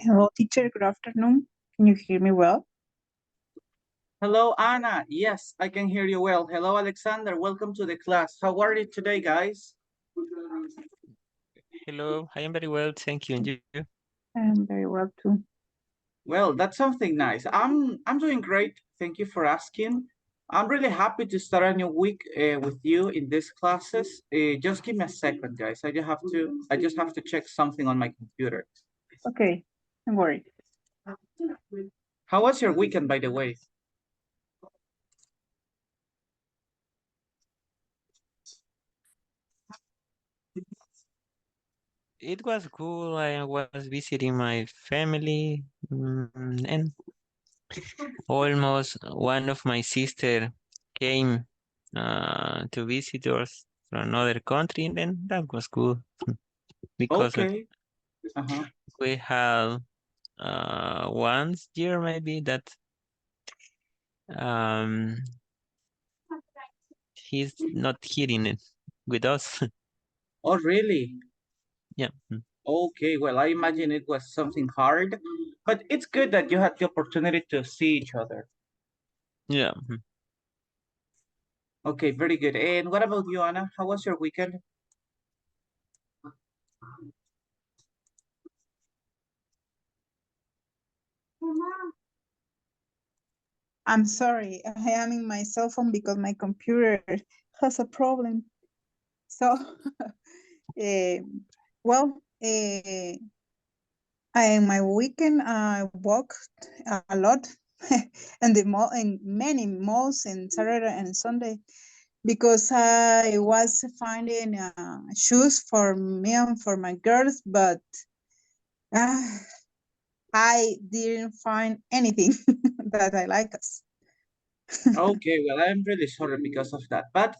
Hello, teacher. Good afternoon. Can you hear me well? Hello, Anna. Yes, I can hear you well. Hello, Alexander. Welcome to the class. How are you today, guys? Hello, I am very well, thank you. And you? I'm very well too. Well, that's something nice. I'm doing great. Thank you for asking. I'm really happy to start a new week with you in these classes. Just give me a second, guys. I just have to check something on my computer. Okay, don't worry. How was your weekend, by the way? It was cool. I was visiting my family, and almost one of my sister came to visit us from another country, and then that was cool because Okay. Uh-huh. we had once year maybe that um he's not hearing it with us. Oh, really? Yeah. Okay, well, I imagine it was something hard, but it's good that you had the opportunity to see each other. Yeah. Okay, very good. And what about you, Anna? How was your weekend? I'm sorry. I am in my cell phone because my computer has a problem. So, eh, well, in my weekend I walked a lot, and the mall in many malls in Saturday and Sunday because I was finding shoes for me and for my girls, but uh, I didn't find anything that I like us. Okay, well, I'm really sorry because of that, but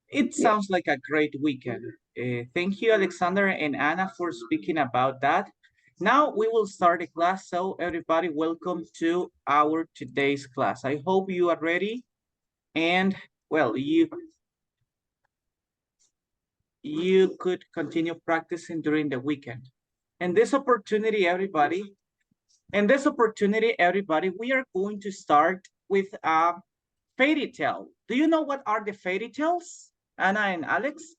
it Yeah. sounds like a great weekend. Thank you, Alexander and Anna, for speaking about that. Now we will start the class. So everybody, welcome to our today's class. I hope you are ready. And well, you could continue practicing during the weekend. And this opportunity, everybody, we are going to start with a fairy tale. Do you know what are the fairy tales, Anna and Alex?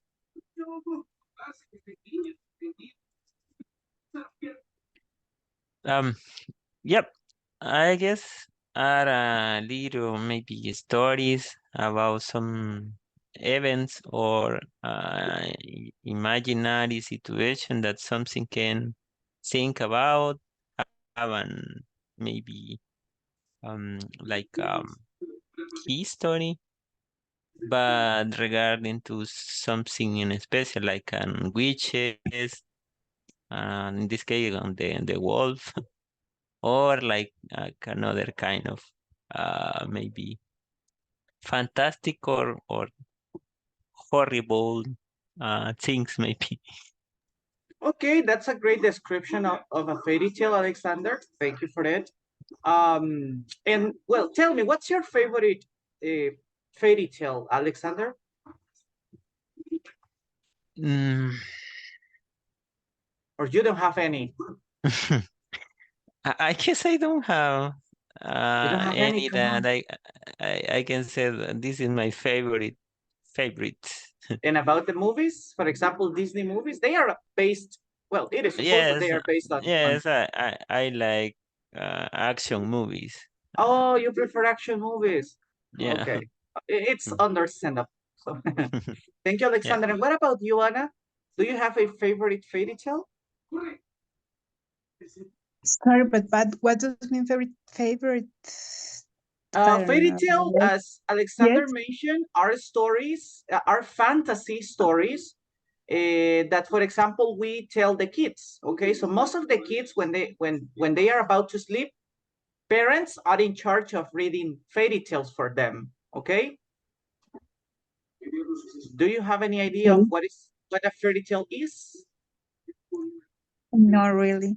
Yep. I guess are little maybe stories about some events or imaginary situation that something can think about, have an maybe like history, but regarding to something in special like witches, in this case on the wolf, or like another kind of maybe fantastic or horrible things maybe. Okay, that's a great description of a fairy tale, Alexander. Thank you for that. And well, tell me, what's your favorite fairy tale, Alexander? Mm. Or you don't have any? I guess I don't have You don't have any? any Come that on. I can say that this is my favorite. And about the movies, for example, Disney movies, they are based, well, it is supposed that Yes, they are based on. yes, I like action movies. Oh, you prefer action movies. Yeah. Okay. It's understandable. So thank you, Yeah. Alexander. And what about you, Anna? Do you have a favorite fairy tale? Sorry, but what does mean favorite? I don't Fairy know. tale, as Yes. Alexander mentioned, are stories, are fantasy stories that, for example, we tell the kids. Okay, so most of the kids, when they are about to sleep, parents are in charge of reading fairy tales for them. Okay. Do you have any idea of Okay. what a fairy tale is? Not really.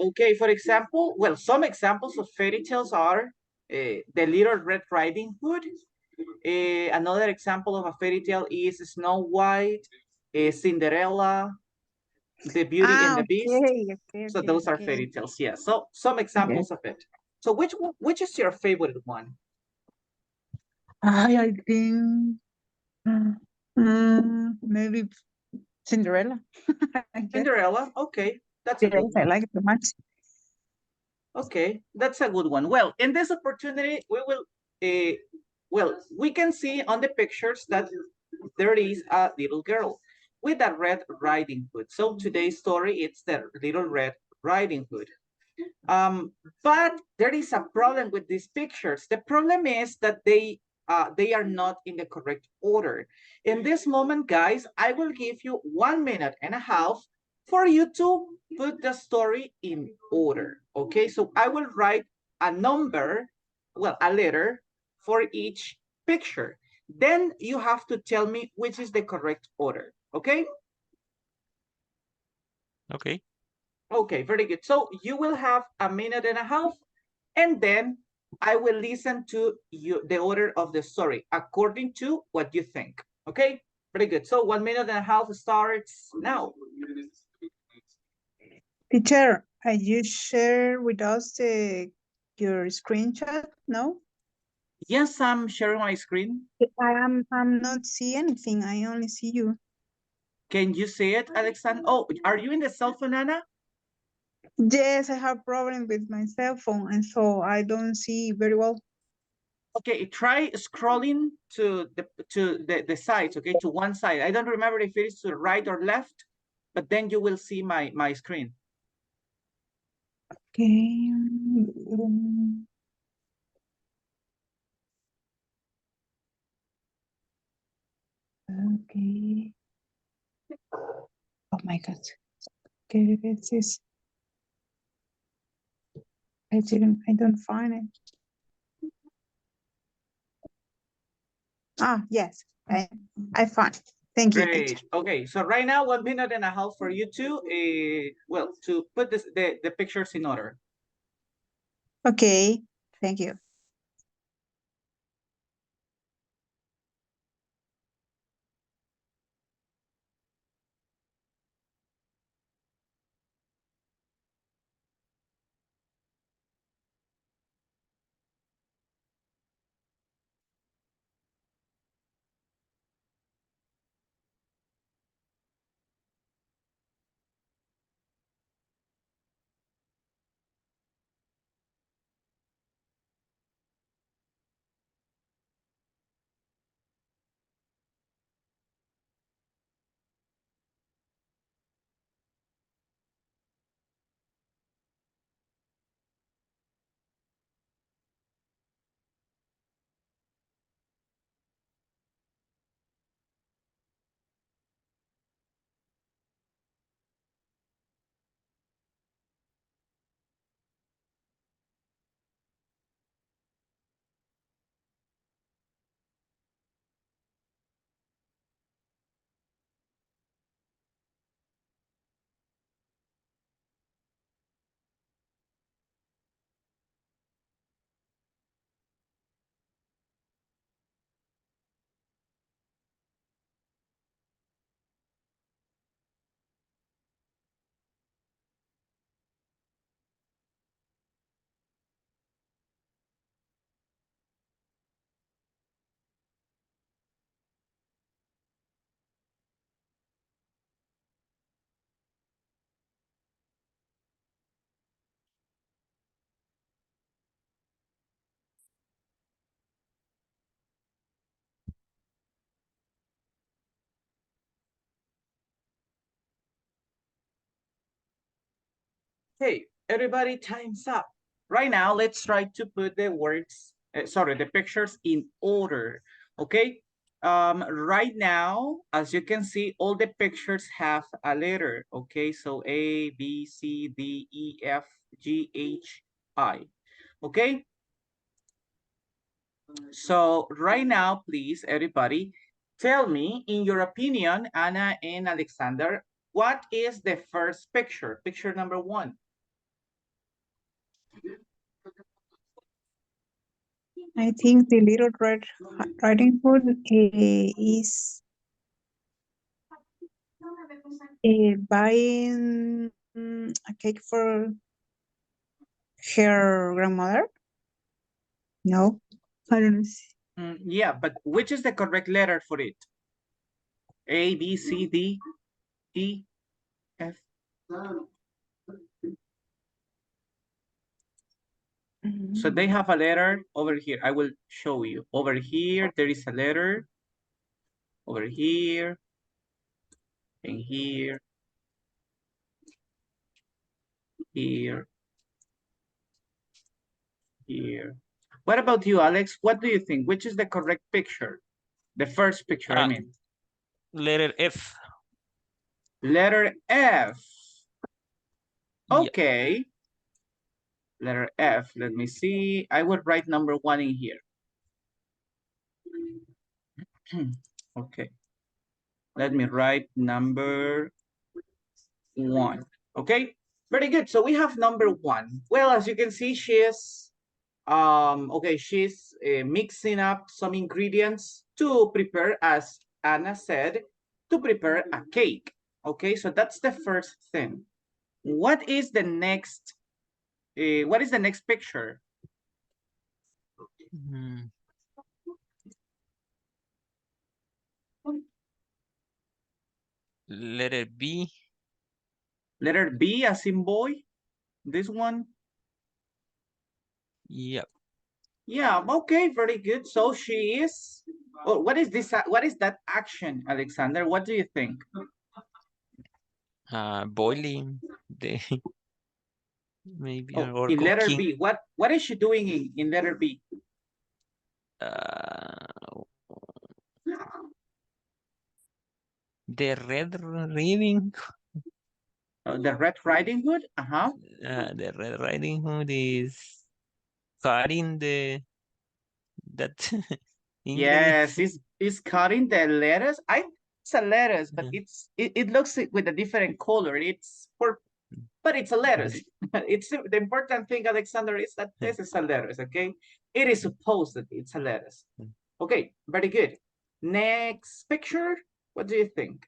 Okay, for example, well, some examples of fairy tales are the Little Red Riding Hood. Another example of a fairy tale is Snow White, Cinderella, The Beauty and the Beast. Okay, So those are fairy tales. Yeah. So some examples of it. So which is your favorite one? I think maybe Cinderella. I guess. Cinderella. Okay, that's a good Yes, I one. like it so much. Okay, that's a good one. Well, in this opportunity, we will, well, we can see on the pictures that there is a little girl with a Red Riding Hood. So today's story, it's the Little Red Riding Hood. But there is a problem with these pictures. The problem is that they are not in the correct order. In this moment, guys, I will give you 1.5 minutes for you to put the story in order. Okay, so I will write a number, well, a letter for each picture. Then you have to tell me which is the correct order. Okay? Okay. Okay, very good. So you will have 1.5 minutes, and then I will listen to you the order of the story according to what you think. Okay, very good. So 1.5 minutes starts now. Teacher, you share with us your screenshot? No? Yes, I'm sharing my screen. I'm not see anything. I only see you. Can you see it, Alexander? Oh, are you in the cell phone, Anna? Yes, I have problem with my cell phone, and so I don't see very well. Okay, try scrolling to the sides, okay, to one side. I don't remember if it is to the right or left, but then you will see my screen. Okay. Okay. Oh my God. Okay, this is. I don't find it. Ah, yes, I found it. Thank you, Great. teacher. Okay, so right now 1.5 minutes for you to well, to put the pictures in order. Okay, thank you. Okay, everybody, time's up. Right now, let's try to put the words, the pictures in order, okay? Right now, as you can see, all the pictures have a letter, okay? So A, B, C, D, E, F, G, H, I, okay? So right now, please, everybody, tell me, in your opinion, Anna and Alexander, what is the first picture, picture number 1? I think the Little Red Riding Hood is Buying a cake for her grandmother? No, I don't know. Yeah, but which is the correct letter for it? A, B, C, D, E, F. So they have a letter over here. I will show you. Over here, there is a letter. Over here. And here. Here. Here. What about you, Alex? What do you think? Which is the correct picture? The first picture, I mean. Letter F. Letter F. Yeah. Okay. Letter F. Let me see. I would write number 1 in here. Okay. Let me write number 1. Okay. Very good. So we have number 1. Well, as you can see, she's mixing up some ingredients to prepare, as Anna said, to prepare a cake. Okay, so that's the first thing. What is the next? What is the next picture? Letter B. Letter B as in boy. This one. Yep. Yeah. Okay. Very good. So she is. Oh, what is this? What is that action, Alexander? What do you think? Boiling the maybe or in letter cooking. B. What is she doing in letter B? The Red Riding. The Red Riding Hood. The Red Riding Hood is cutting that Yes, it's cutting the letters. It's a letters, but it looks with a different color. It's but it's a letters. It's the important thing, Alexander, is that this is a letters. Okay, it is supposed that it's a letters. Okay, very good. Next picture. What do you think?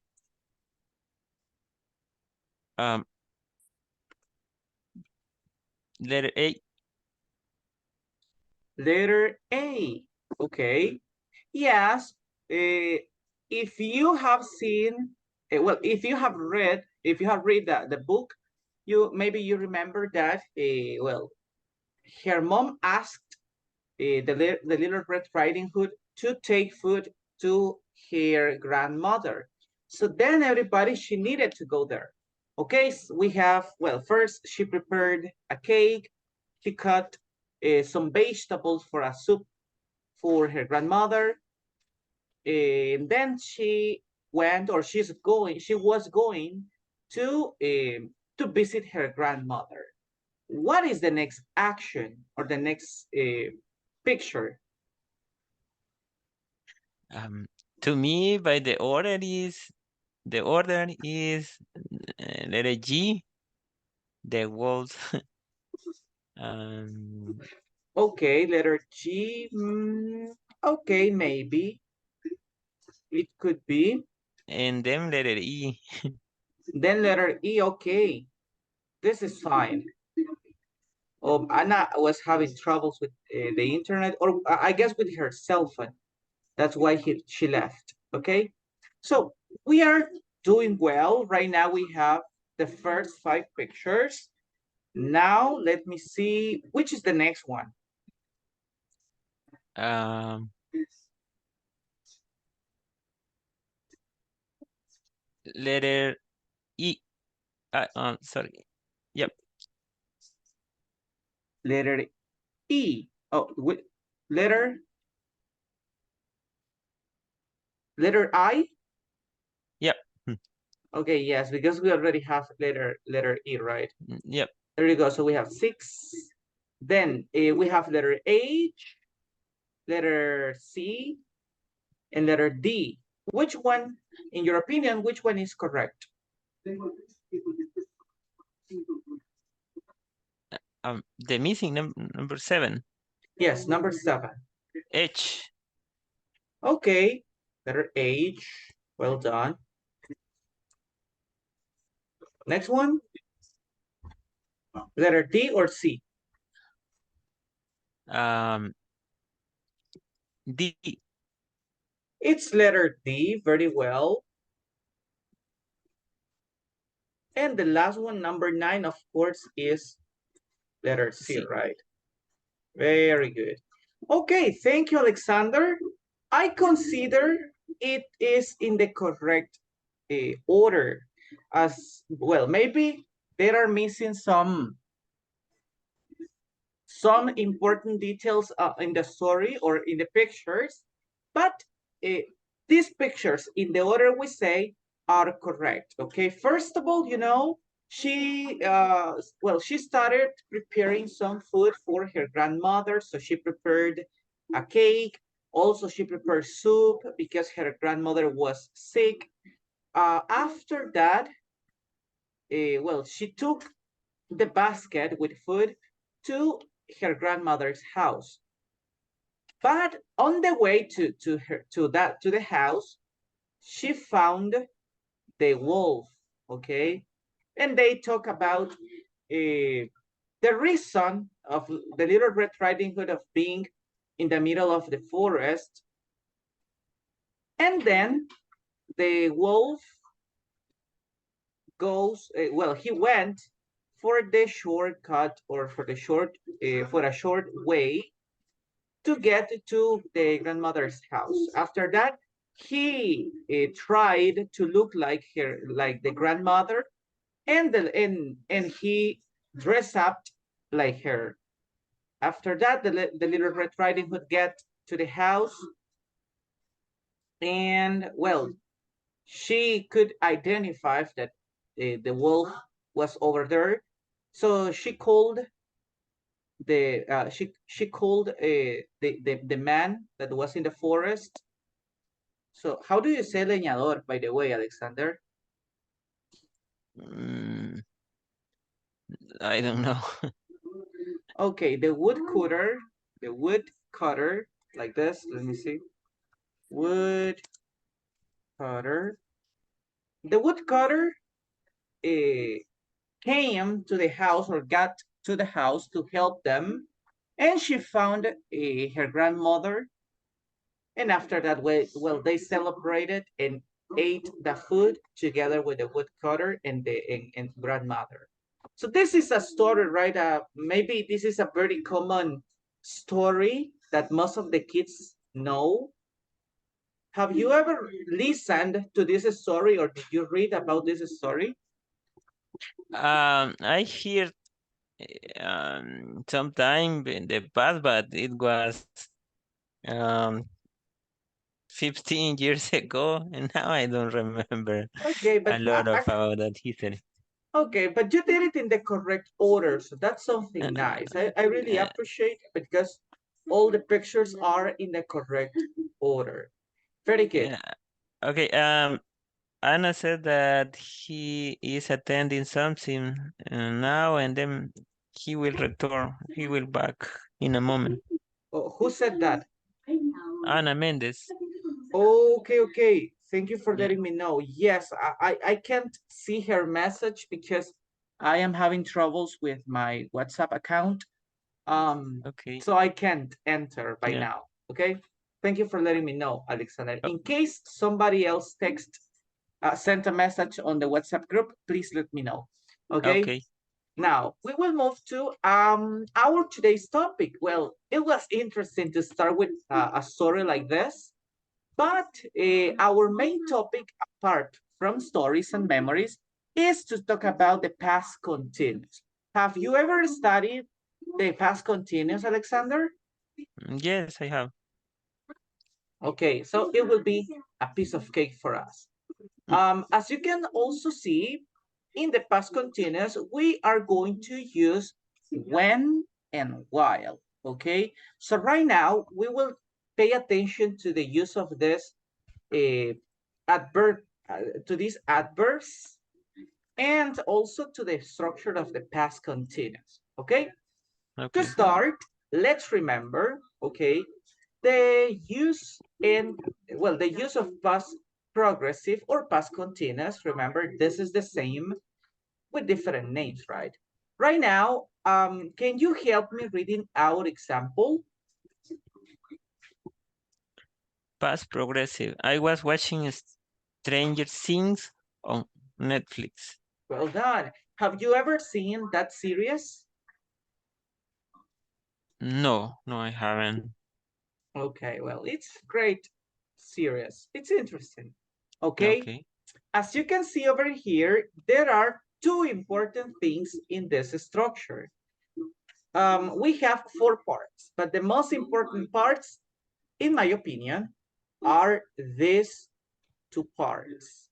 Letter A. Letter A. Okay. Yes. If you have seen, well, if you have read the book, maybe you remember that. Well, her mom asked the little Red Riding Hood to take food to her grandmother. So then she needed to go there. Okay, so we have, well, first she prepared a cake. She cut some vegetables for a soup for her grandmother. And then she was going to visit her grandmother. What is the next action or the next picture? To me, by the order is letter G. The walls. Okay, letter G. Okay, maybe it could be. And then letter E. Then letter E. Okay, this is fine. Anna was having troubles with the internet, or I guess with her cell phone. That's why she left. Okay, so we are doing well. Right now we have the first 5 pictures. Now let me see which is the next one. Letter E. Sorry. Yep. Letter E. Oh, letter I. Yep. Okay, yes, because we already have letter E, right? Yep. There you go. So we have 6. Then we have letter H, letter C, and letter D. Which one, in your opinion, which one is correct? The missing number 7. Yes, number 7. H. Okay, letter H. Well done. Next one. Letter D or C? D. It's letter D, very well. And the last one, number 9, of course, is letter C, C. right? Very good. Okay, thank you, Alexander. I consider it is in the correct order. As well, maybe there are missing some important details in the story or in the pictures, but these pictures in the order we say are correct. Okay, first of all, you know, she she started preparing some food for her grandmother. So she prepared a cake. Also, she prepared soup because her grandmother was sick. After that, she took the basket with food to her grandmother's house. But on the way to the house, she found the wolf. Okay, and they talk about the reason of the Little Red Riding Hood of being in the middle of the forest. And then the wolf goes, he went for the shortcut or for a short way to get to the grandmother's house. After that, he tried to look like the grandmother, and he dressed up like her. After that, the Little Red Riding Hood get to the house, and she could identify that the wolf was over there, so she called the man that was in the forest. So how do you say leñador, by the way, Alexander? I don't know. Okay, the woodcutter, like this. Let me see. Woodcutter. The woodcutter came to the house or got to the house to help them, and she found her grandmother. And after that, they celebrated and ate the food together with the woodcutter and the grandmother. So this is a story, right? Maybe this is a very common story that most of the kids know. Have you ever listened to this story or did you read about this story? I hear sometime in the past, but it was 15 years ago, and now I don't remember Okay, a but lot of about that history. okay, but you did it in the correct order, so that's something nice. I really Uh, appreciate it because all the pictures are in the correct order. Very good. yeah. Okay. Anna said that he is attending something now, and then he will return. He will back in a moment. Oh, who said that? Ana Mendes. Okay, okay. Thank you for Yeah. letting me know. Yes, I can't see her message because I am having troubles with my WhatsApp account. Okay. So I can't enter by Yeah. now. Okay. Thank you for letting me know, Alexander. Oh, In case somebody else sent a message on the WhatsApp group, please let me know. Okay. okay. Now we will move to our today's topic. Well, it was interesting to start with a story like this, but our main topic, apart from stories and memories, is to talk about the past continuous. Have you ever studied the past continuous, Alexander? Yes, I have. Okay, so it will be a piece of cake for us. As you can also see, in the past continuous, we are going to use when and while, okay? So right now, we will pay attention to the use of this adverb, to these adverbs, and also to the structure of the past continuous, okay? To Okay. start, let's remember, okay, the use of past progressive or past continuous. Remember, this is the same with different names, right? Right now, can you help me reading our example? Past progressive. I was watching Stranger Things on Netflix. Well done. Have you ever seen that series? No, I haven't. Okay, well, it's great series. It's interesting. Okay, Okay. as you can see over here, there are two important things in this structure. We have 4 parts, but the most important parts, in my opinion, are these 2 parts.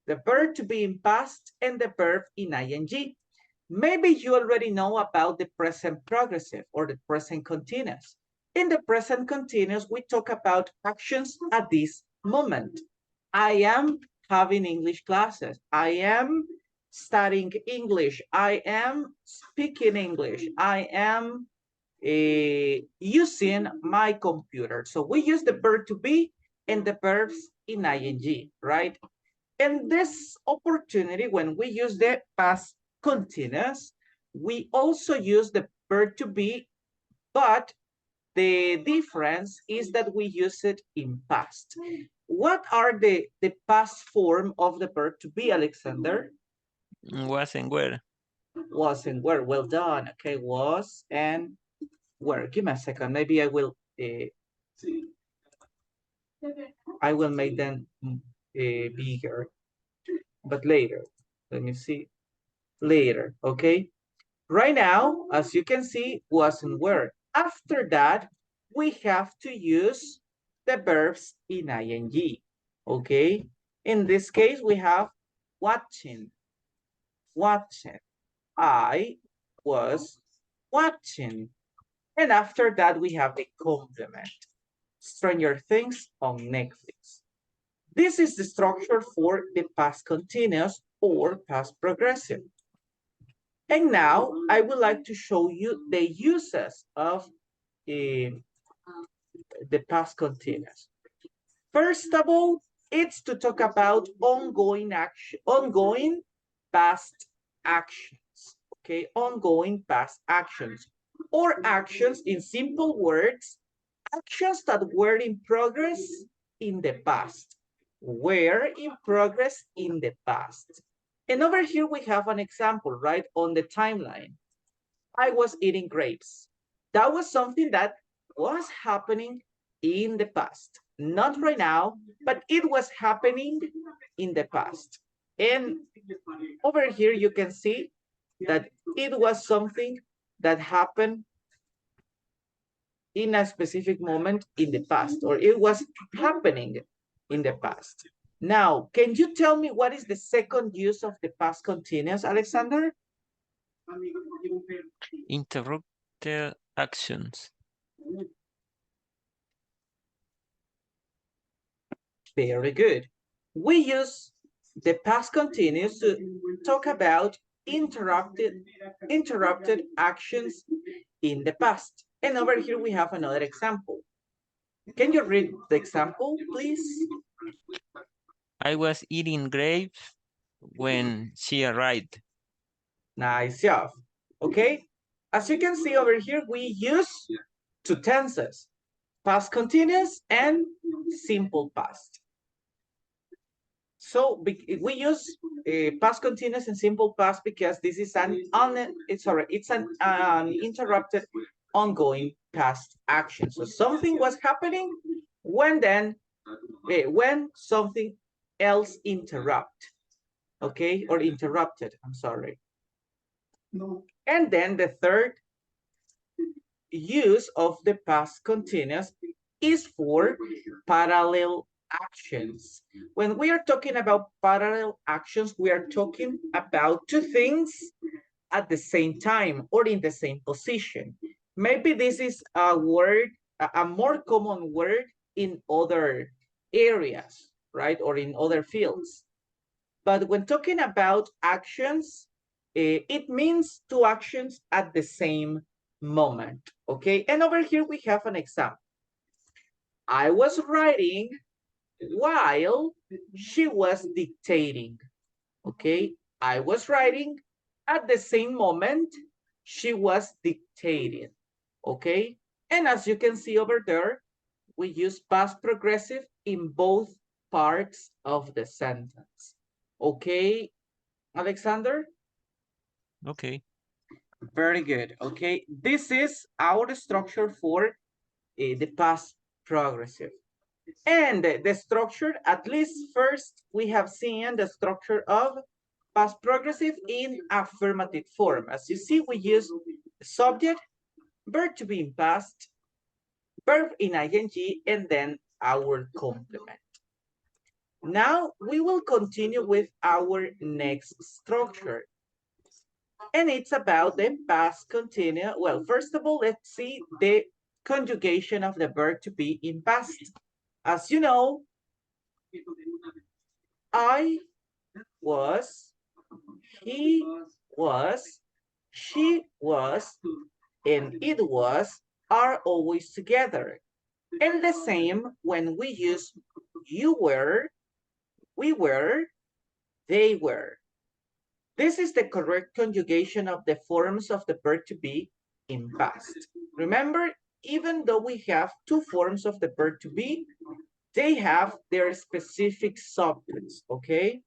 The verb to be in past and the verb in ing. Maybe you already know about the present progressive or the present continuous. In the present continuous, we talk about actions at this moment. I am having English classes. I am studying English. I am speaking English. I am using my computer. So we use the verb to be and the verbs in ing, right? And this opportunity, when we use the past continuous, we also use the verb to be, but the difference is that we use it in past. What are the past form of the verb to be, Alexander? Was and were. Was and were. Well done. Okay, was and were. Give me a second. Maybe I will make them bigger, but later. Let me see. Later, okay? Right now, as you can see, was and were. After that, we have to use the verbs in ing, okay? In this case, we have watching. I was watching. And after that, we have the complement. Stranger Things on Netflix. This is the structure for the past continuous or past progressive. And now I would like to show you the uses of the past continuous. First of all, it's to talk about ongoing past actions. Okay, ongoing past actions, or actions in simple words, actions that were in progress in the past. Were in progress in the past. And over here we have an example, right, on the timeline. I was eating grapes. That was something that was happening in the past. Not right now, but it was happening in the past. And over here you can see that it was something that happened in a specific moment in the past, or it was happening in the past. Now, can you tell me what is the second use of the past continuous, Alexander? Interrupted actions. Very good. We use the past continuous to talk about interrupted actions in the past. And over here we have another example. Can you read the example, please? I was eating grapes when she arrived. Nice job. Okay. As you can see over here, we use 2 tenses, past continuous and simple past. So we use past continuous and simple past because this is it's an interrupted ongoing past action. So something was happening when something else interrupted, I'm sorry. And then the third use of the past continuous is for parallel actions. When we are talking about parallel actions, we are talking about 2 things at the same time or in the same position. Maybe this is a word, a more common word in other areas, right? Or in other fields. But when talking about actions, it means 2 actions at the same moment, okay? And over here we have an example. I was writing while she was dictating, okay? I was writing At the same moment, she was dictating, okay? And as you can see over there, we use past progressive in both parts of the sentence. Okay, Alexander? Okay. Very good, okay? This is our structure for the past progressive. And the structure, at least first, we have seen the structure of past progressive in affirmative form. As you see, we use subject, verb to be in past, verb in ing, and then our complement. Now we will continue with our next structure. And it's about the past continuous. Well, first of all, let's see the conjugation of the verb to be in past. As you know, I was, he was, she was, and it was are always together. And the same when we use you were, we were, they were. This is the correct conjugation of the forms of the verb to be in past. Remember, even though we have two forms of the verb to be, they have their specific subjects, okay?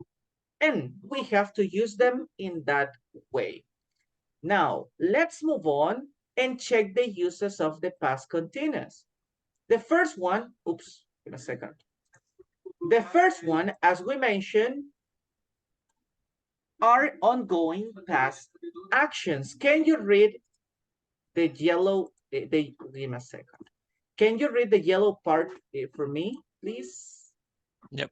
And we have to use them in that way. Now, let's move on and check the uses of the past continuous. The first one, oops, give me a second. The first one, as we mentioned, are ongoing past actions. Can you read the yellow, give me a second. Can you read the yellow part for me, please? Yep.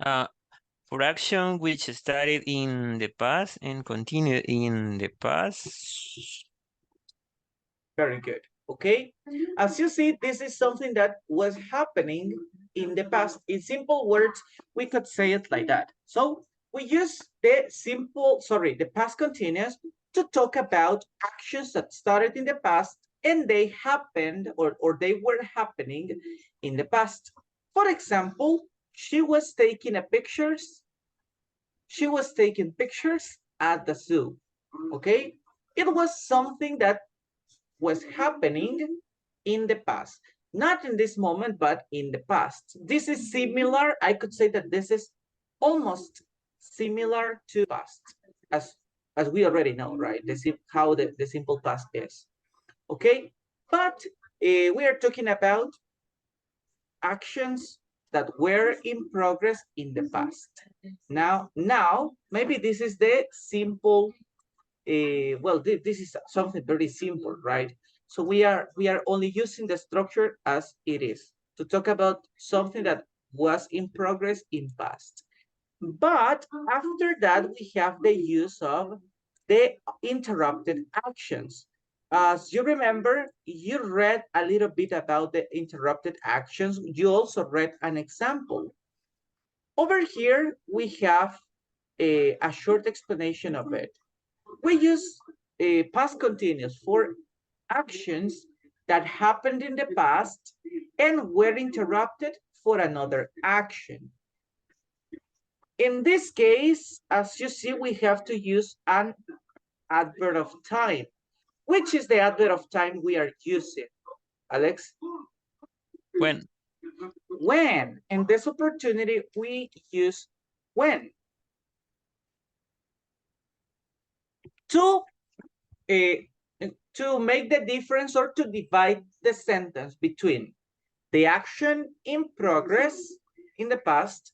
For action which started in the past and continued in the past. Very good. Okay. As you see, this is something that was happening in the past. In simple words, we could say it like that. So we use the past continuous to talk about actions that started in the past and they happened or they were happening in the past. For example, she was taking pictures. She was taking pictures at the zoo. Okay. It was something that was happening in the past. Not in this moment, but in the past. This is similar. I could say that this is almost similar to past, as we already know, right? How the simple past is. Okay, but we are talking about actions that were in progress in the past. Now, maybe this is the simple well, this is something very simple, right? So we are only using the structure as it is to talk about something that was in progress in past. But after that, we have the use of the interrupted actions. As you remember, you read a little bit about the interrupted actions. You also read an example. Over here, we have a short explanation of it. We use past continuous for actions that happened in the past and were interrupted for another action. In this case, as you see, we have to use an adverb of time. Which is the adverb of time we are using, Alex? When? When. In this opportunity, we use when. To make the difference or to divide the sentence between the action in progress in the past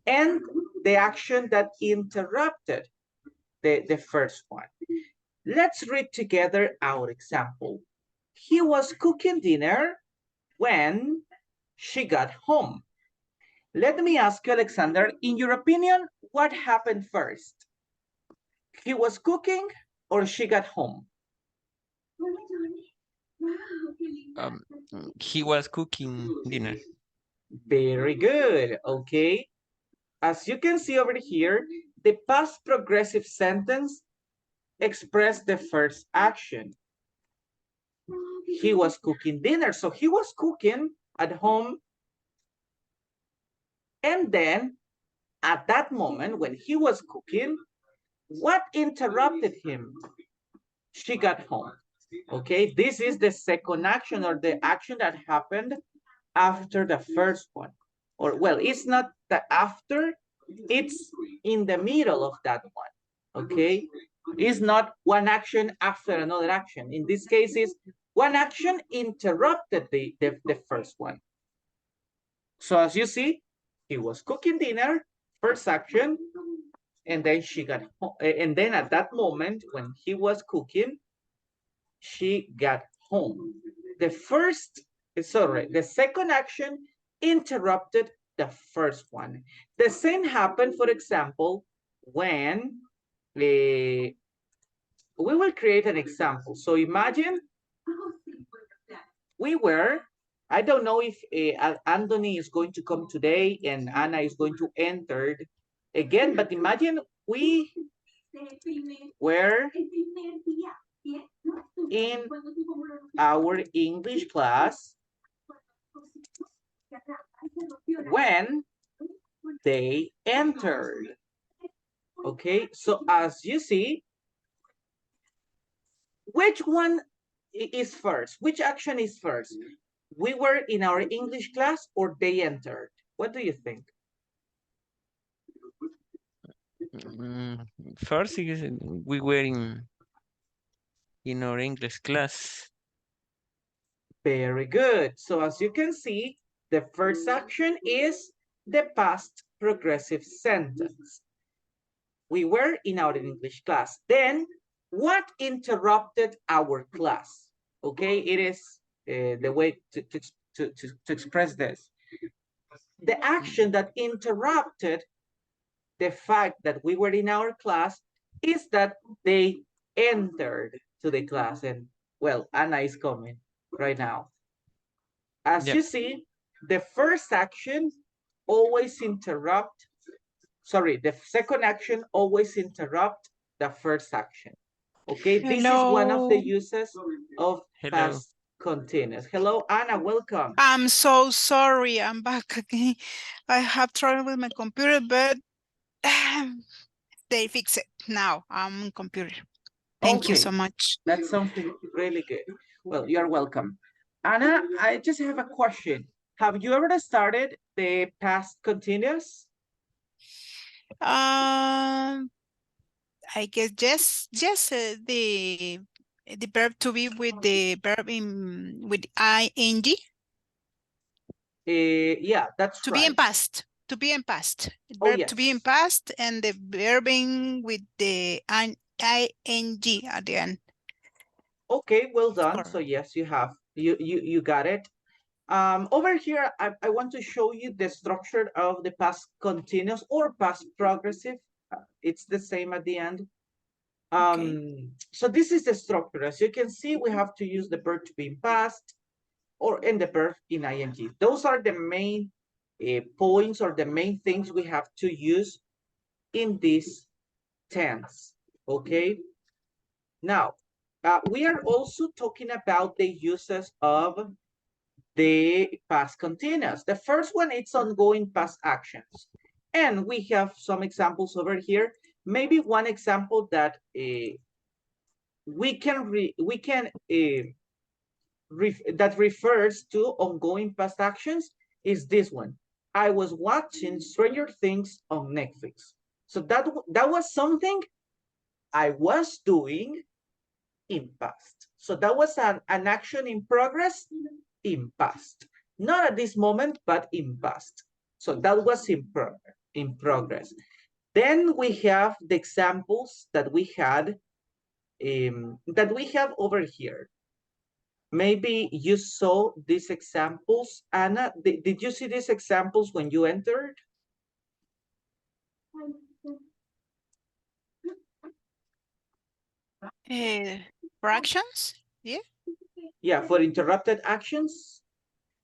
and the action that interrupted the first one. Let's read together our example. He was cooking dinner when she got home. Let me ask you, Alexander, in your opinion, what happened first? He was cooking or she got home? He was cooking dinner. Very good, okay. As you can see over here, the past progressive sentence expressed the first action. He was cooking dinner, so he was cooking at home. And then at that moment when he was cooking, What interrupted him? She got home. Okay, this is the second action or the action that happened after the first one. Or, well, it's not the after, it's in the middle of that one. Okay, it's not one action after another action. In this case, is one action interrupted the first one. So as you see, he was cooking dinner, first action, and then she got home. And then at that moment, when he was cooking, she got home. The second action interrupted the first one. The same happened, for example, when we will create an example. So imagine we were, I don't know if Anthony is going to come today and Anna is going to enter again, but imagine we were in our English class when they entered. Okay, so as you see, which one is first? Which action is first? We were in our English class or they entered? What do you think? First, we were in our English class. Very good. So as you can see, the first action is the past progressive sentence. We were in our English class. Then, what interrupted our class? Okay, it is the way to express this. The action that interrupted the fact that we were in our class is that they entered to the class. And, well, Anna is coming right now. As you see, the first action always interrupt, sorry, the second action always interrupt the first action. Okay, this is one of the uses of past continuous. Hello, Anna, welcome. I'm so sorry, I'm back again. I have trouble with my computer, but they fix it now. I'm on computer. Thank you so much. That's something really good. Well, you're welcome. Anna, I just have a question. Have you ever started the past continuous? I guess yes, the verb to be with the verb with ing. Yeah, that's to right. Be in past. To be in past. Oh, Verb yes. to be in past and the verb with the ing at the end. Okay, well done. Correct. So yes, you have. You got it. Over here, I want to show you the structure of the past continuous or past progressive. It's the same at the end. So this is the structure. As you can see, we have to use the verb to be in past or in the verb in ing. Those are the main points or the main things we have to use in this tense. Okay. Now, we are also talking about the uses of the past continuous. The first one, it's ongoing past actions. And we have some examples over here. Maybe one example that that refers to ongoing past actions is this one. I was watching Stranger Things on Netflix. So that was something I was doing in past. So that was an action in progress in past. Not at this moment, but in past. So that was in progress. Then we have the examples that we had over here. Maybe you saw these examples. Anna, did you see these examples when you entered? For actions, yeah? Yeah, for interrupted actions.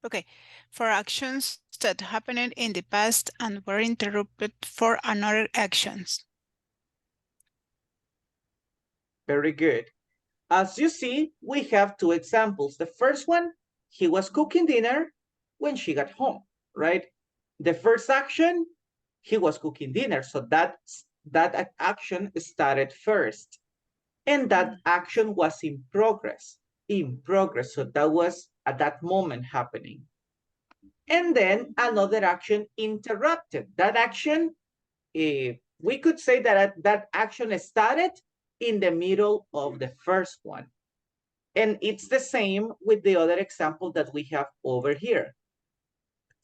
Okay, for actions that happened in the past and were interrupted for another actions. Very good. As you see, we have two examples. The first one, he was cooking dinner when she got home, right? The first action, he was cooking dinner. So that action started first. And that action was in progress. So that was at that moment happening. And then another action interrupted. That action, we could say that that action started in the middle of the first one. And it's the same with the other example that we have over here.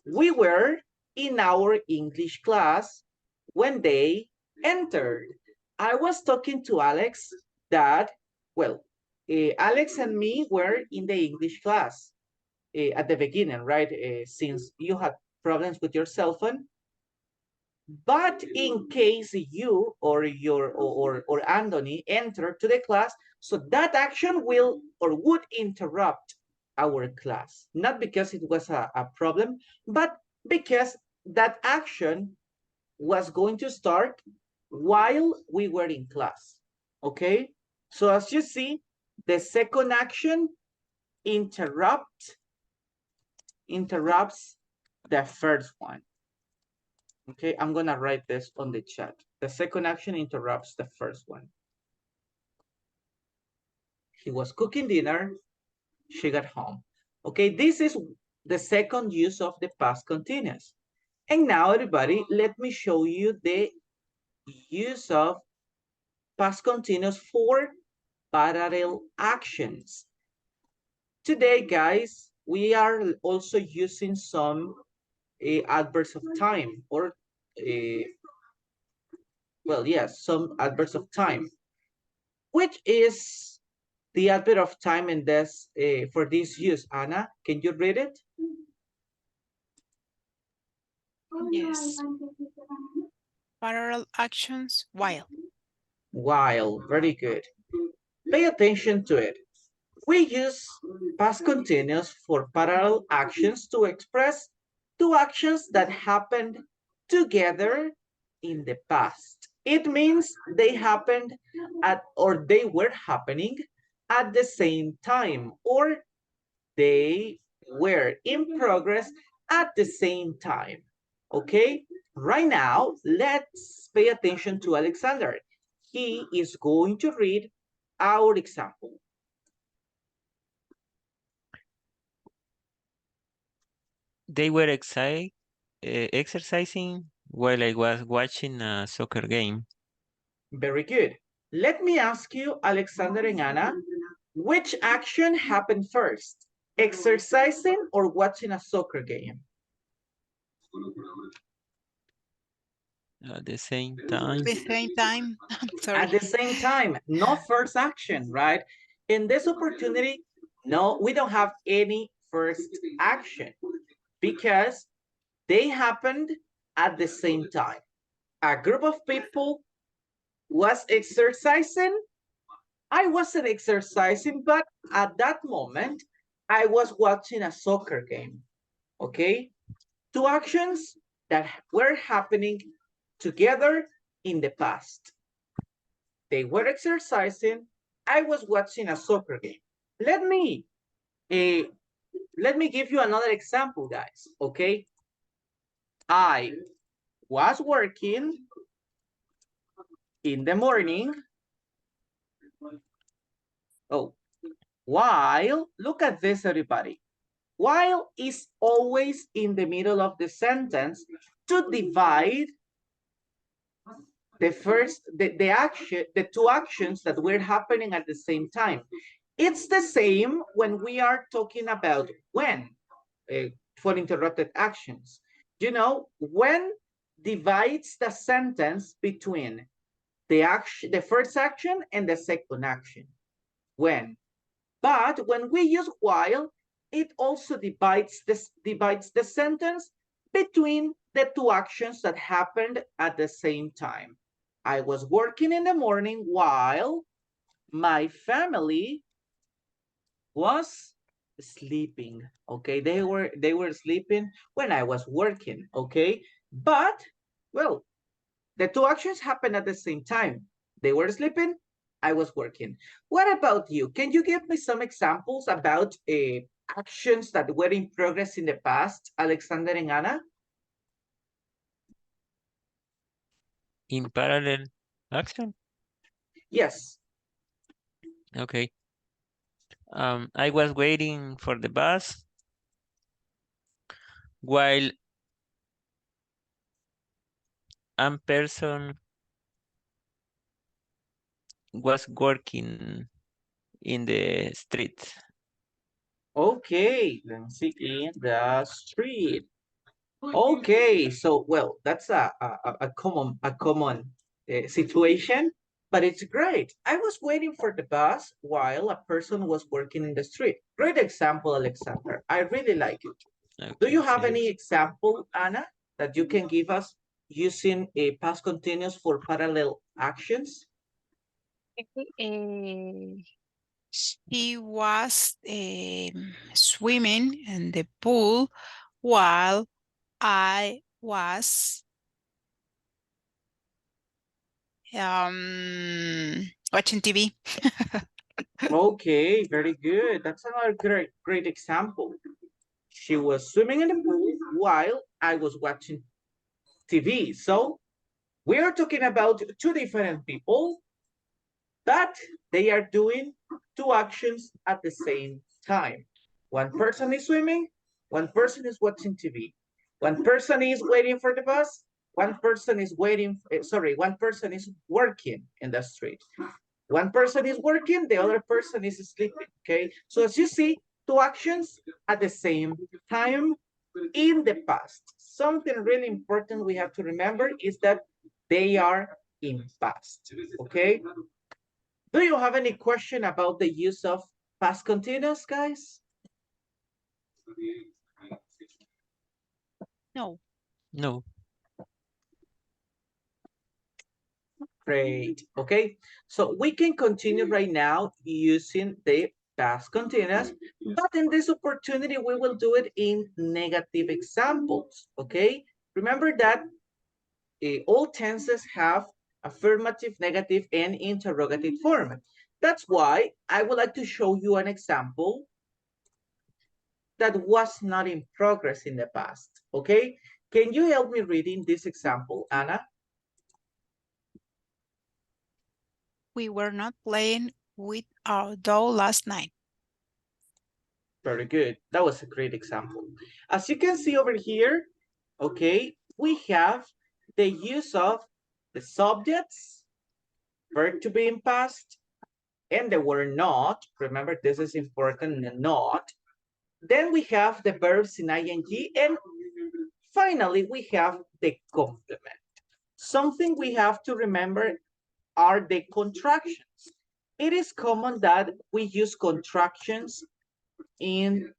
We were in our English class when they entered. I was talking to Alex that, well, Alex and me were in the English class at the beginning, right? Since you had problems with your cell phone. But in case you or Anthony enter to the class, so that action will or would interrupt our class, not because it was a problem, but because that action was going to start while we were in class. Okay, so as you see, the second action interrupts the first one. Okay, I'm gonna write this on the chat. The second action interrupts the first one. He was cooking dinner, she got home. Okay, this is the second use of the past continuous. And now, everybody, let me show you the use of past continuous for parallel actions. Today, guys, we are also using some adverbs of time, or well, yes, some adverbs of time. Which is the adverb of time in this for this use? Anna, can you read it? Yes. Parallel actions, while. While, very good. Pay attention to it. We use past continuous for parallel actions to express two actions that happened together in the past. It means they happened at, or they were happening at the same time, or they were in progress at the same time. Okay, right now, let's pay attention to Alexander. He is going to read our example. They were exercising while I was watching a soccer game. Very good. Let me ask you, Alexander and Anna, which action happened first? Exercising or watching a soccer game? At the same time. The same time. Sorry. At the same time, no first action, right? In this opportunity, no, we don't have any first action because they happened at the same time. A group of people was exercising. I wasn't exercising, but at that moment, I was watching a soccer game, okay? Two actions that were happening together in the past. They were exercising, I was watching a soccer game. Let me give you another example, guys, okay? I was working in the morning. Oh, while, look at this, everybody. While is always in the middle of the sentence to divide the two actions that were happening at the same time. It's the same when we are talking about when for interrupted actions. You know, when divides the sentence between the first action and the second action. When. But when we use while, it also divides the sentence between the two actions that happened at the same time. I was working in the morning while my family was sleeping. Okay, they were sleeping when I was working. Okay, but well, the two actions happened at the same time. They were sleeping, I was working. What about you? Can you give me some examples about actions that were in progress in the past, Alexander and Anna? In parallel action? Yes. Okay. I was waiting for the bus while a person was working in the street. Okay, let's see, in the street. Okay, so well, that's a common situation, but it's great. I was waiting for the bus while a person was working in the street. Great example, Alexander. I really like it. Do Okay, you have thanks. any example, Anna, that you can give us using a past continuous for parallel actions? She was swimming in the pool while I was watching TV. Okay, very good. That's another great example. She was swimming in the pool while I was watching TV. So we are talking about two different people, but they are doing two actions at the same time. One person is swimming, one person is watching TV. One person is waiting for the bus, one person is one person is working in the street. One person is working, the other person is sleeping, okay? So as you see, two actions at the same time in the past. Something really important we have to remember is that they are in past, okay? Do you have any question about the use of past continuous, guys? No. No. Great, okay? So we can continue right now using the past continuous, but in this opportunity, we will do it in negative examples, okay? Remember that all tenses have affirmative, negative, and interrogative form. That's why I would like to show you an example that was not in progress in the past, okay? Can you help me reading this example, Anna? We were not playing with our doll last night. Very good. That was a great example. As you can see over here, okay, we have the use of the subjects, verb to be in past, and the word not. Remember, this is important, not. Then we have the verbs in ing, and finally, we have the complement. Something we have to remember are the contractions. It is common that we use contractions in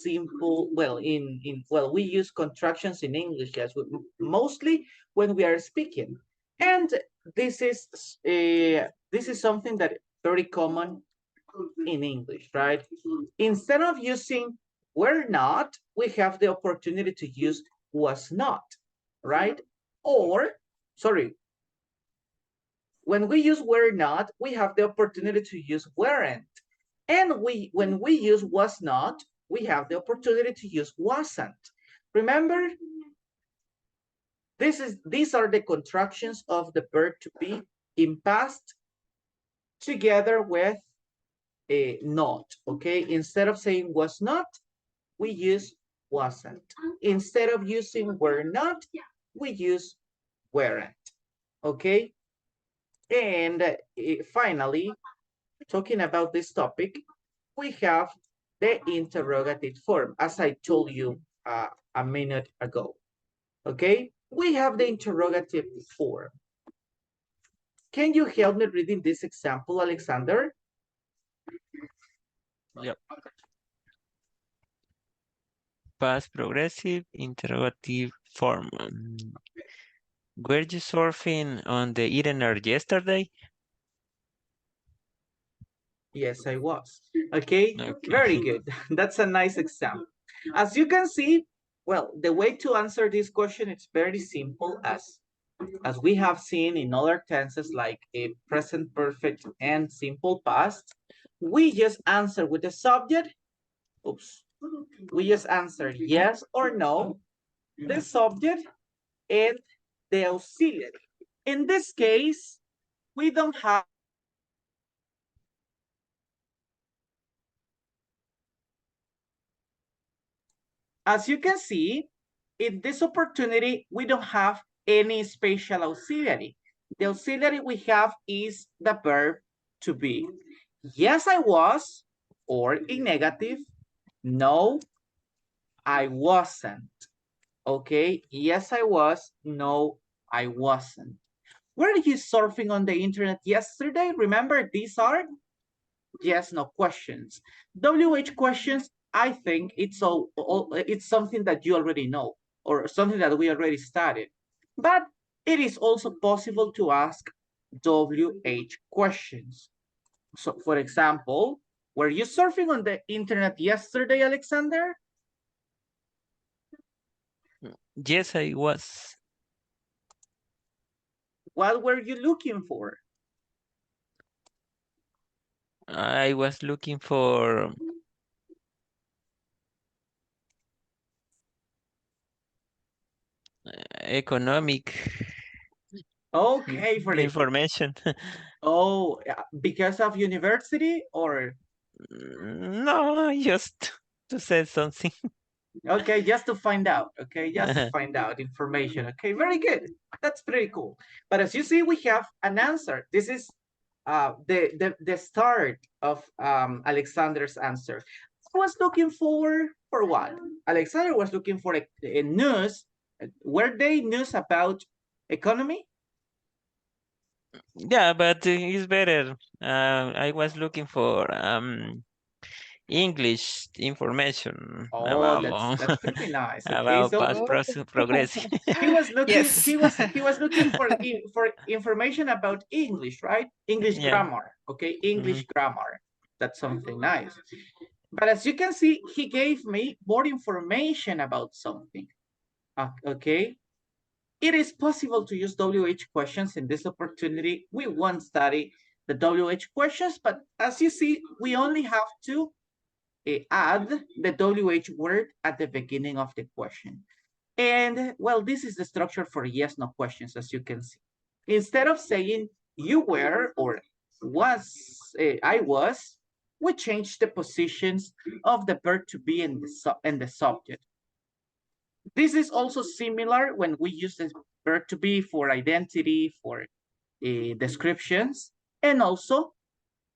simple, we use contractions in English as mostly when we are speaking. And this is something that very common in English, right? Instead of using were not, we have the opportunity to use was not, right? Or, sorry, when we use were not, we have the opportunity to use weren't. And when we use was not, we have the opportunity to use wasn't. Remember, these are the contractions of the verb to be in past together with a not, okay? Instead of saying was not, we use wasn't. Instead of using were not, we use weren't, okay? And finally, talking about this topic, we have the interrogative form, as I told you a minute ago, okay? We have the interrogative form. Can you help me reading this example, Alexander? Yep. Past progressive interrogative form. Were you surfing on the internet yesterday? Yes, I was. Okay, Okay. very good. That's a nice example. As you can see, well, the way to answer this question is very simple as we have seen in other tenses like a present perfect and simple past. We just answer with the subject. Oops. We just answer yes or no, the subject, and the auxiliary. In this case, we don't have as you can see, in this opportunity, we don't have any special auxiliary. The auxiliary we have is the verb to be. Yes, I was, or in negative, no, I wasn't. Okay, yes, I was, no, I wasn't. Were you surfing on the internet yesterday? Remember, these are yes, no questions. WH questions, I think it's something that you already know or something that we already studied. But it is also possible to ask WH questions. So, for example, were you surfing on the internet yesterday, Alexander? Yes, I was. What were you looking for? I was looking for economic Okay, for the information. oh, because of university or No, just to say something. okay, just to find out. Okay, just to find out information. Okay, very good. That's pretty cool. But as you see, we have an answer. This is the start of Alexander's answer. I was looking for what? Alexander was looking for a news. Were they news about economy? Yeah, but it's better. I was looking for English information Oh, about that's pretty nice. Okay, about so past progress. he was looking Yes. he was looking for information about English, right? English Yeah. grammar. Okay, English grammar. That's something nice. But as you can see, he gave me more information about something. Okay. It is possible to use WH questions in this opportunity. We won't study the WH questions, but as you see, we only have to add the WH word at the beginning of the question. And well, this is the structure for yes, no questions, as you can see. Instead of saying you were or was, I was, we change the positions of the verb to be and the subject. This is also similar when we use the verb to be for identity, for descriptions, and also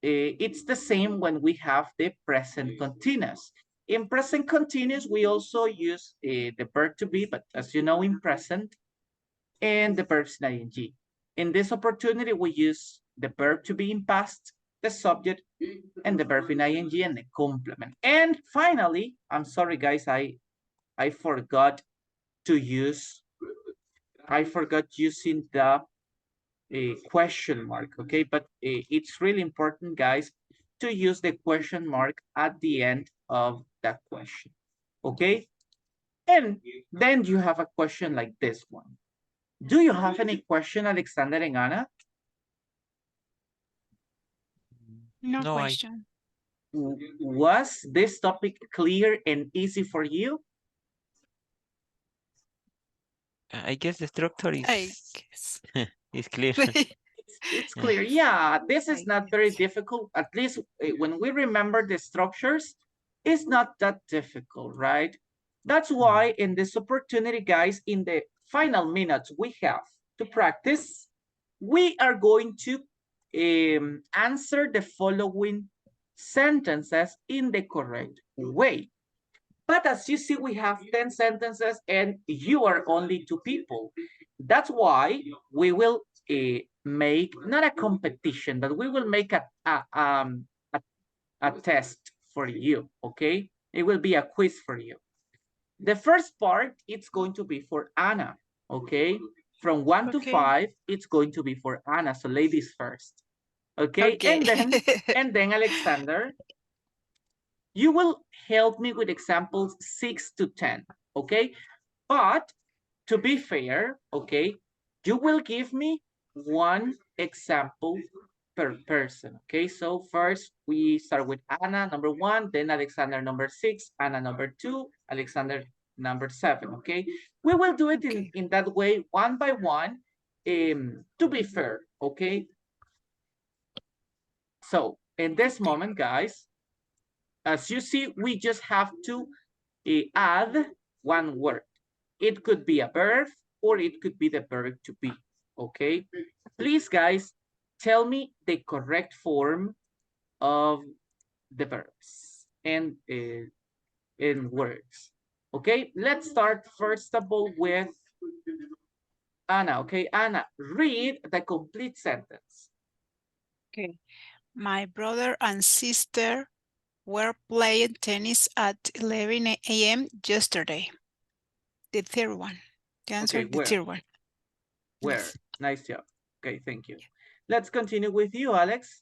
it's the same when we have the present continuous. In present continuous, we also use the verb to be, but as you know, in present, and the verbs in ing. In this opportunity, we use the verb to be in past, the subject, and the verb in ing and the complement. And finally, I'm sorry, guys, I forgot to use, I forgot using the question mark, okay? But it's really important, guys, to use the question mark at the end of that question, okay? And then you have a question like this one. Do you have any question, Alexander and Anna? No No, question. Was this topic clear and easy for you? I guess the structure I is guess. is clear. It's clear. Yeah, this is I not very guess. difficult. At least when we remember the structures, it's not that difficult, right? That's why in this opportunity, guys, in the final minutes we have to practice, we are going to answer the following sentences in the correct way. But as you see, we have 10 sentences and you are only 2 people. That's why we will make, not a competition, but we will make a test for you, okay? It will be a quiz for you. The first part, it's going to be for Anna, okay? From 1 to 5, it's going to be for Anna, so ladies first. Okay, and then Alexander, you will help me with examples 6 to 10, okay? But to be fair, okay, you will give me 1 example per person, okay? So first we start with Anna, number 1, then Alexander, number 6, Anna, number 2, Alexander, number 7, okay? We will do it in that way, 1 by 1, to be fair, okay? So in this moment, guys, as you see, we just have to add one word. It could be a verb or it could be the verb to be, okay? Please, guys, tell me the correct form of the verbs and in words. Okay, let's start first of all with Anna. Okay, Anna, read the complete sentence. Okay. My brother and sister were playing tennis at 11 a.m. yesterday. The third one. The answer, Okay, the where? third one. Where? Yes. Nice job. Okay, thank you. Let's continue with you, Alex.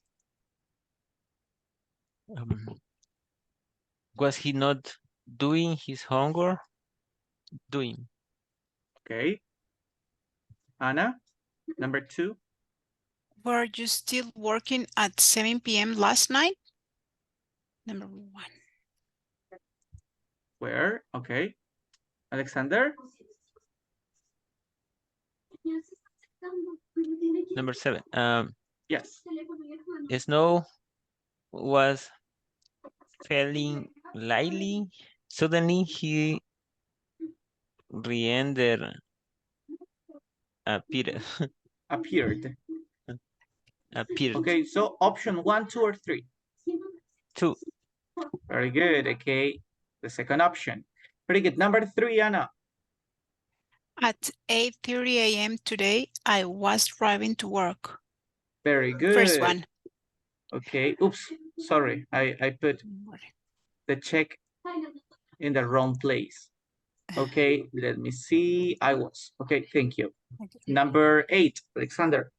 Was he not doing his homework? Doing. Okay. Anna, number 2. Were you still working at 7 p.m. last night? Number 1. Where? Okay. Alexander? Number 7. Yes. Snow was falling lightly. Suddenly he re-entered appeared. Appeared. Appeared. Okay, so option 1, 2, or 3? 2. Very good. Okay. The second option. Pretty good. Number 3, Anna. At 8:30 a.m. today, I was driving to work. Very good. First one. Okay. Oops. Sorry. I put the check in the wrong place. Okay. Let me see. I was. Okay. Thank you. Number 8, Alexander.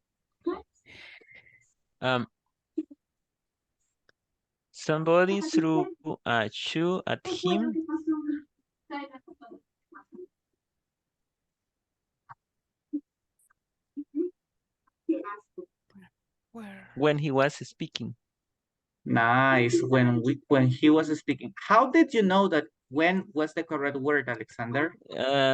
Somebody threw a shoe at him Where? when he was speaking. Nice. When he was speaking. How did you know that when was the correct word, Alexander?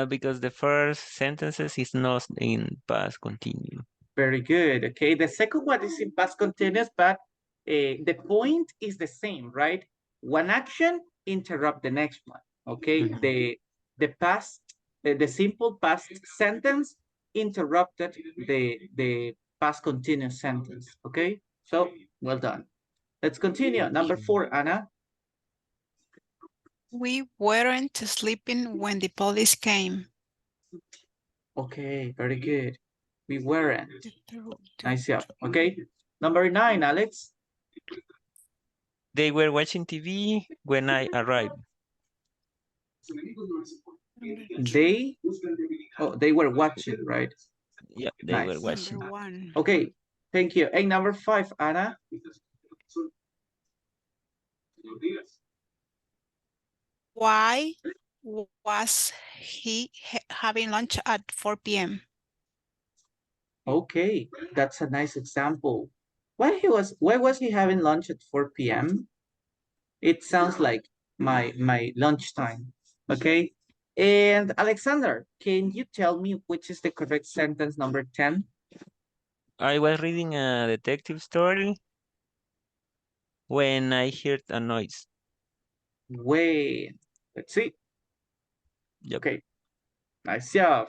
Because the first sentences is not in past continuous. Very good. Okay. The second one is in past continuous, but the point is the same, right? One action interrupt the next one. Okay. The simple past sentence interrupted the past continuous sentence. Okay. So well done. Let's continue. Number 4, Anna. We weren't sleeping when the police came. Okay, very good. We weren't. The Nice job. Okay. Number 9, Alex. They were watching TV when I arrived. They were watching, right? Yeah, they Nice. were watching. Number 1. Okay, thank you. And number 5, Anna. Why was he having lunch at 4 p.m.? Okay, that's a nice example. Why was he having lunch at 4 p.m.? It sounds like my lunchtime. Okay. And Alexander, can you tell me which is the correct sentence, number 10? I was reading a detective story when I heard a noise. Wait, let's see. Yep. Okay, nice job.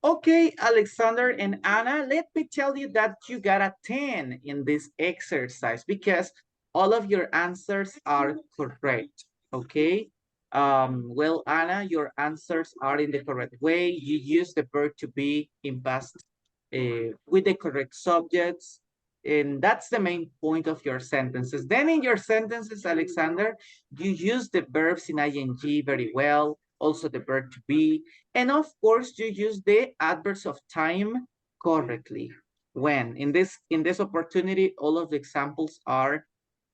Okay, Alexander and Anna, let me tell you that you got a 10 in this exercise because all of your answers are correct, okay? Well, Anna, your answers are in the correct way. You use the verb to be in past with the correct subjects, and that's the main point of your sentences. Then in your sentences, Alexander, you use the verbs in ing very well, also the verb to be, and of course, you use the adverbs of time correctly. When in this opportunity, all of the examples are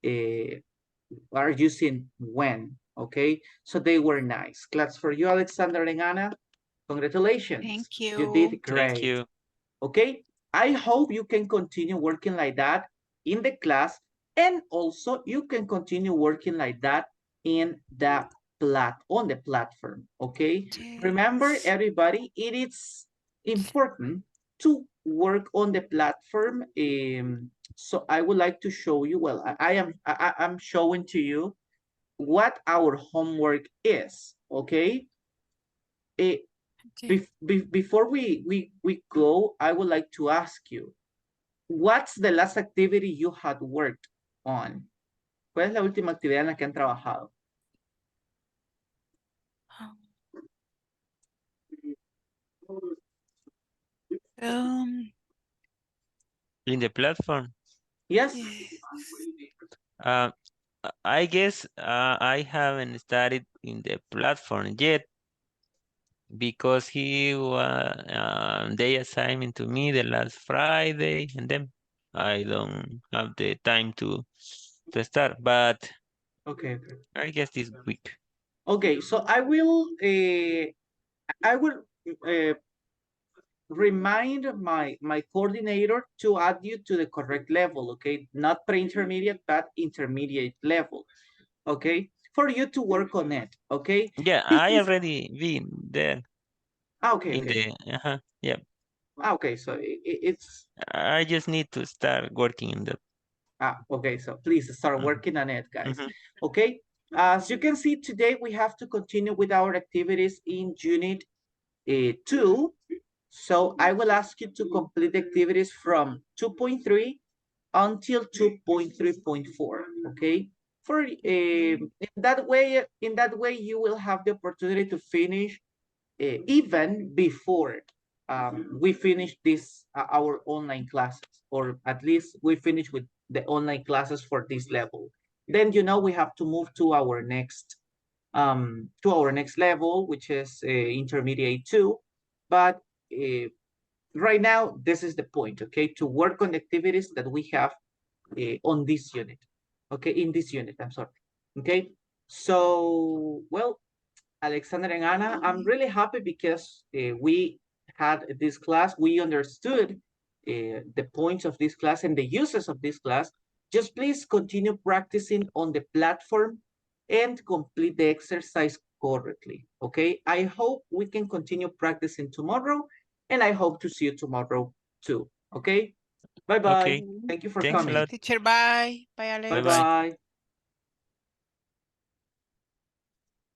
using when. Okay, so they were nice. Claps for you, Alexander and Anna. Congratulations. Thank you. You did great. Thank you. Okay, I hope you can continue working like that in the class, and also you can continue working like that in the on the platform. Okay, Yes. remember everybody, it is important to work on the platform, so I would like to show you, well, I'm showing to you what our homework is, okay? Okay. Before we go, I would like to ask you, what's the last activity you had worked on? ¿Cuál es la última actividad en la que han trabajado? In the platform. Yes. Yes. I guess I haven't started in the platform yet because they assigned to me the last Friday and then I don't have the time to start, but Okay. I guess this week. Okay, so I will remind my coordinator to add you to the correct level, okay? Not pre-intermediate, but intermediate level, okay? For you to work on it, okay? Yeah, I already been there Okay, in okay. yeah. Okay, so it's I just need to start working in the. okay, so please start Mhm. working on it, guys. Mhm. Okay, as you can see today, we have to continue with our activities in unit 2. So I will ask you to complete activities from 2.3 until 2.3.4, okay? For in that way, you will have the opportunity to finish even before we finish this our online classes, or at least we finish with the online classes for this level. Then we have to move to our next level, which is intermediate 2. But right now, this is the point, okay? To work on the activities that we have on this unit, okay? In this unit, I'm sorry, okay? So, well, Alexander and Anna, I'm really happy because we had this class, we understood the points of this class and the uses of this class. Just please continue practicing on the platform and complete the exercise correctly, okay? I hope we can continue practicing tomorrow, and I hope to see you tomorrow too, okay? Bye-bye. Okay. Thank you for Thanks a coming. lot. Teacher, bye. Bye, Alex. Bye-bye. Bye-bye.